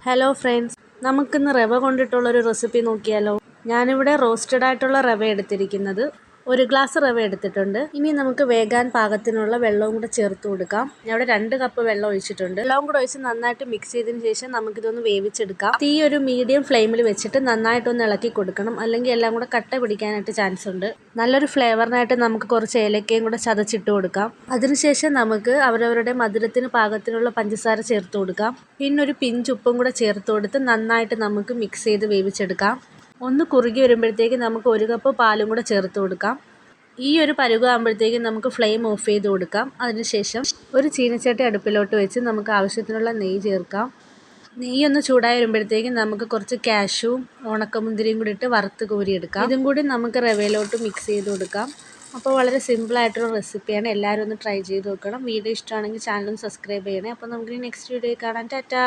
Hello friends, നമുക്കിന്ന് റവ കൊണ്ടിട്ടുള്ളൊരു recipe നോക്കിയാലോ. ഞാനിവിടെ റോസ്റ്റഡ് ആയിട്ടുള്ള റവ എടുത്തിരിക്കുന്നത്. 1 ഗ്ലാസ് റവ എടുത്തിട്ടുണ്ട്. ഇനി നമുക്ക് വേകാൻ പാകത്തിനുള്ള വെള്ളവും കൂടെ ചേർത്ത് കൊടുക്കാം. ഞാൻ ഇവിടെ 2 കപ്പ് വെള്ളം ഒഴിച്ചിട്ടുണ്ട്. വെള്ളവും കൂടെ ഒഴിച്ച് നന്നായിട്ട് മിക്സ് ചെയ്തതിന് ശേഷം നമുക്കിതൊന്ന് വേവിച്ചെടുക്കാം. തീ ഒരു മീഡിയം ഫ്ലെയിമിൽ വെച്ചിട്ട് നന്നായിട്ടൊന്ന് ഇളക്കി കൊടുക്കണം, അല്ലെങ്കിൽ എല്ലാം കൂടെ കട്ട പിടിക്കാനായിട്ട് ചാൻസ് ഉണ്ട്. നല്ലൊരു ഫ്ലേവറിനായിട്ട് നമുക്ക് കുറച്ച് ഏലക്കയും കൂടെ ചതച്ചിട്ട് കൊടുക്കാം. അതിനുശേഷം നമുക്ക് അവരവരുടെ മധുരത്തിന് പാകത്തിനുള്ള പഞ്ചസാര ചേർത്ത് കൊടുക്കാം. പിന്നെ ഒരു പിഞ്ച് ഉപ്പും കൂടെ ചേർത്ത് കൊടുത്ത് നന്നായിട്ട് നമുക്ക് മിക്സ് ചെയ്ത് വേവിച്ചെടുക്കാം. ഒന്ന് കുറുകി വരുമ്പോഴത്തേക്ക് നമുക്ക് 1 കപ്പ് പാലും കൂടെ ചേർത്ത് കൊടുക്കാം. ഈ ഒരു പരുവമാകുമ്പോഴത്തേക്കും നമുക്ക് ഫ്ലെയിം ഓഫ് ചെയ്ത് കൊടുക്കാം. അതിനുശേഷം ഒരു ചീനച്ചട്ടി അടുപ്പിലോട്ട് വെച്ച് നമുക്ക് ആവശ്യത്തിനുള്ള നെയ്യ് ചേർക്കാം. നെയ്യൊന്ന് ചൂടായി വരുമ്പോഴത്തേക്കും നമുക്ക് കുറച്ച് കാഷ്യൂവും ഉണക്കമുന്തിരിയും കൂടി ഇട്ട് വറുത്ത് കോരിയെടുക്കാം. ഇതും കൂടി നമുക്ക് റവയിലോട്ട് മിക്സ് ചെയ്ത് കൊടുക്കാം. അപ്പോൾ വളരെ സിമ്പിളായിട്ടുള്ള റെസിപ്പിയാണ്. എല്ലാവരും ഒന്ന് ട്രൈ ചെയ്ത് നോക്കണം. വീഡിയോ ഇഷ്ടമാണെങ്കിൽ ചാനൽ ഒന്ന് സബ്സ്ക്രൈബ് ചെയ്യണേ. അപ്പോൾ നമുക്ക് നെക്സ്റ്റ് വീഡിയോയിൽ കാണാം. ടാറ്റാ.